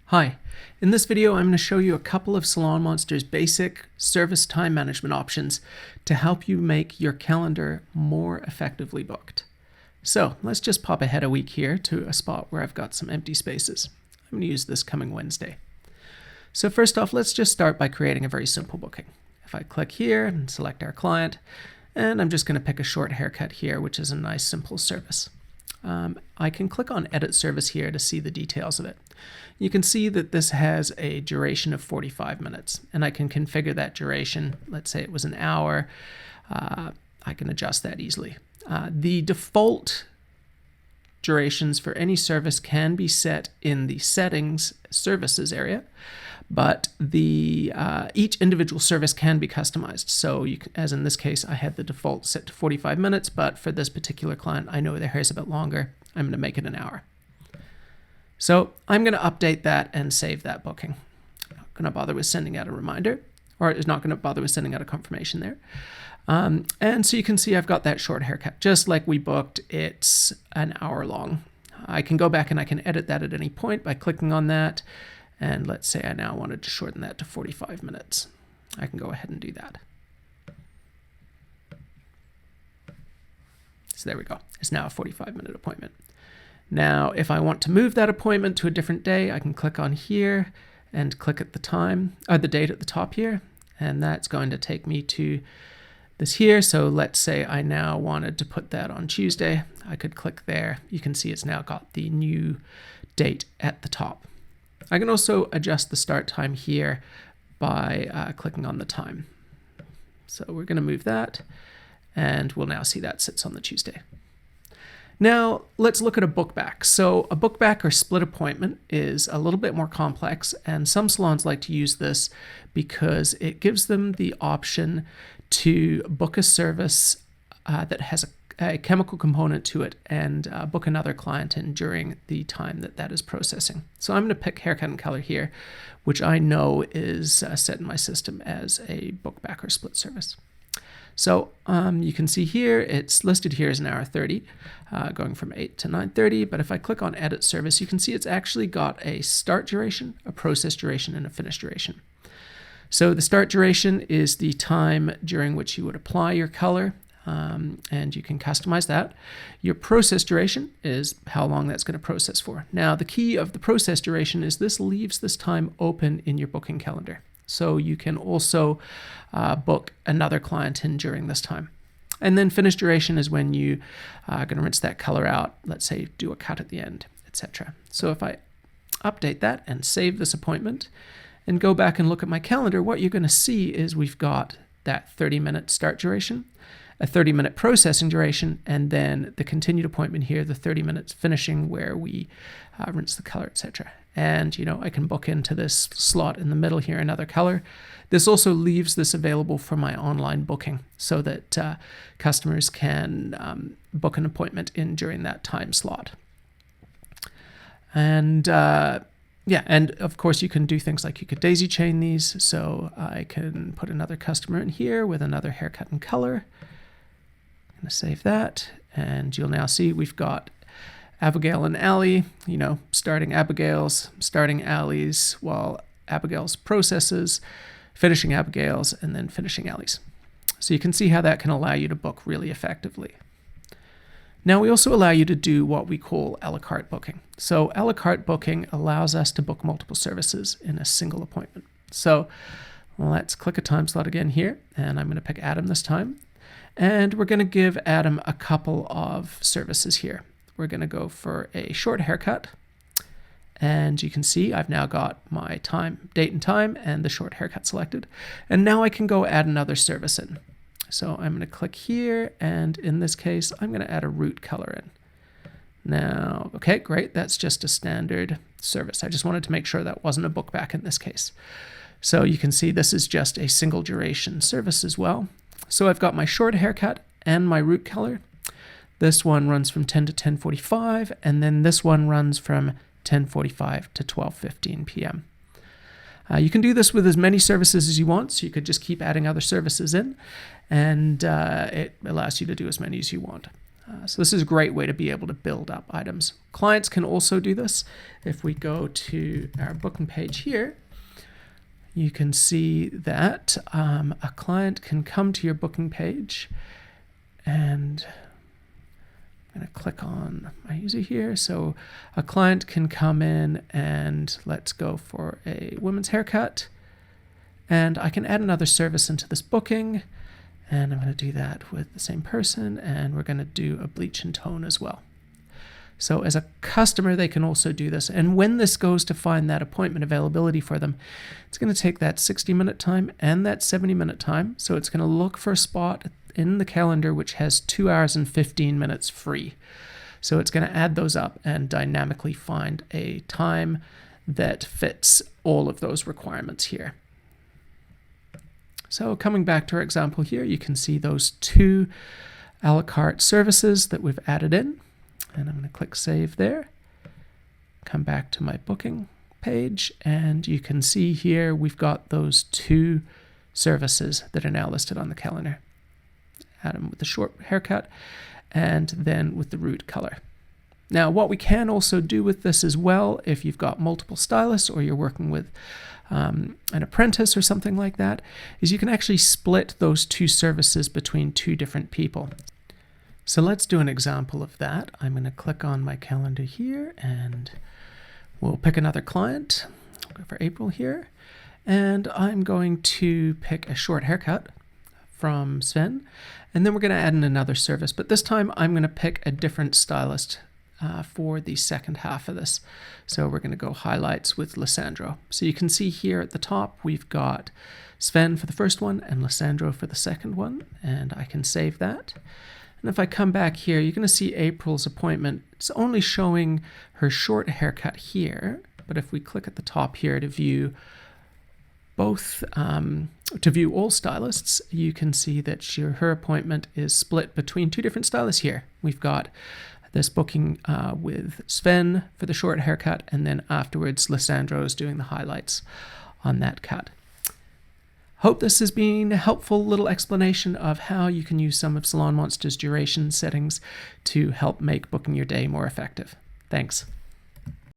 Hi, in this video I'm going to show you a couple of Salon Monster's basic service time management options to help you make your calendar more effectively booked. So let's just pop ahead a week here to a spot where I've got some empty spaces. I'm going to use this coming Wednesday. So first off, let's just start by creating a very simple booking. If I click here and select our client, and I'm just going to pick a short haircut here, which is a nice simple service. I can click on Edit Service here to see the details of it. You can see that this has a duration of 45 minutes, and I can configure that duration. Let's say it was an hour. I can adjust that easily. The default durations for any service can be set in the Settings Services area, but each individual service can be customized. So you can, as in this case, I had the default set to 45 minutes, but for this particular client, I know their hair is a bit longer. I'm going to make it an hour. So I'm going to update that and save that booking. I'm not going to bother with sending out a reminder, or it's not going to bother with sending out a confirmation there. And so you can see I've got that short haircut. Just like we booked, it's an hour long. I can go back and I can edit that at any point by clicking on that. And let's say I now wanted to shorten that to 45 minutes. I can go ahead and do that. So there we go. It's now a 45-minute appointment. Now, if I want to move that appointment to a different day, I can click on here and click at the time, or the date at the top here, and that's going to take me to this here. So let's say I now wanted to put that on Tuesday. I could click there. You can see it's now got the new date at the top. I can also adjust the start time here by clicking on the time. So we're going to move that, and we'll now see that sits on the Tuesday. Now let's look at a bookback. So a bookback or split appointment is a little bit more complex, and some salons like to use this because it gives them the option to book a service that has a chemical component to it and book another client in during the time that is processing. So I'm going to pick haircut and color here, which I know is set in my system as a bookback or split service. So you can see here, it's listed here as an hour 30, going from 8 to 9:30. But if I click on Edit Service, you can see it's actually got a start duration, a process duration, and a finish duration. So the start duration is the time during which you would apply your color, and you can customize that. Your process duration is how long that's going to process for. Now, the key of the process duration is this leaves this time open in your booking calendar. So you can also book another client in during this time. And then finish duration is when you are going to rinse that color out, let's say do a cut at the end, etc. So if I update that and save this appointment and go back and look at my calendar, what you're going to see is we've got that 30-minute start duration, a 30-minute processing duration, and then the continued appointment here, the 30 minutes finishing where we rinse the color, etc. And, I can book into this slot in the middle here another color. This also leaves this available for my online booking so that customers can book an appointment in during that time slot. And and of course you can do things like you could daisy chain these. So I can put another customer in here with another haircut and color. I'm going to save that, and you'll now see we've got Abigail and Allie, starting Abigail's, starting Allie's, while Abigail's processes, finishing Abigail's, and then finishing Allie's. So you can see how that can allow you to book really effectively. Now we also allow you to do what we call a la carte booking. So a la carte booking allows us to book multiple services in a single appointment. So let's click a time slot again here, and I'm going to pick Adam this time. And we're going to give Adam a couple of services here. We're going to go for a short haircut. And you can see I've now got my date and time, and the short haircut selected. And now I can go add another service in. So I'm going to click here, and in this case, I'm going to add a root color in. Now, okay, great. That's just a standard service. I just wanted to make sure that wasn't a bookback in this case. So you can see this is just a single duration service as well. So I've got my short haircut and my root color. This one runs from 10 to 10:45, and then this one runs from 10:45 to 12:15 p.m. You can do this with as many services as you want, so you could just keep adding other services in, and it allows you to do as many as you want. So this is a great way to be able to build up items. Clients can also do this. If we go to our booking page here, you can see that a client can come to your booking page, and I'm going to click on my user here. So a client can come in and let's go for a women's haircut, and I can add another service into this booking. And I'm going to do that with the same person, and we're going to do a bleach and tone as well. So as a customer, they can also do this. And when this goes to find that appointment availability for them, it's going to take that 60-minute time and that 70-minute time. So it's going to look for a spot in the calendar which has 2 hours and 15 minutes free. So it's going to add those up and dynamically find a time that fits all of those requirements here. So coming back to our example here, you can see those 2 a la carte services that we've added in. And I'm going to click Save there. Come back to my booking page, and you can see here we've got those 2 services that are now listed on the calendar. Adam with the short haircut, and then with the root color. Now, what we can also do with this as well, if you've got multiple stylists or you're working with an apprentice or something like that, is you can actually split those 2 services between 2 different people. So let's do an example of that. I'm going to click on my calendar here, and we'll pick another client. I'll go for April here, and I'm going to pick a short haircut from Sven, and then we're going to add in another service, but this time I'm going to pick a different stylist for the second half of this. So we're going to go highlights with Lissandro. So you can see here at the top we've got Sven for the first one and Lissandro for the second one, and I can save that. And if I come back here, you're going to see April's appointment. It's only showing her short haircut here, but if we click at the top here to view both, to view all stylists, you can see that her appointment is split between 2 different stylists here. We've got this booking with Sven for the short haircut, and then afterwards Lissandro is doing the highlights on that cut. Hope this has been a helpful little explanation of how you can use some of Salon Monster's duration settings to help make booking your day more effective. Thanks.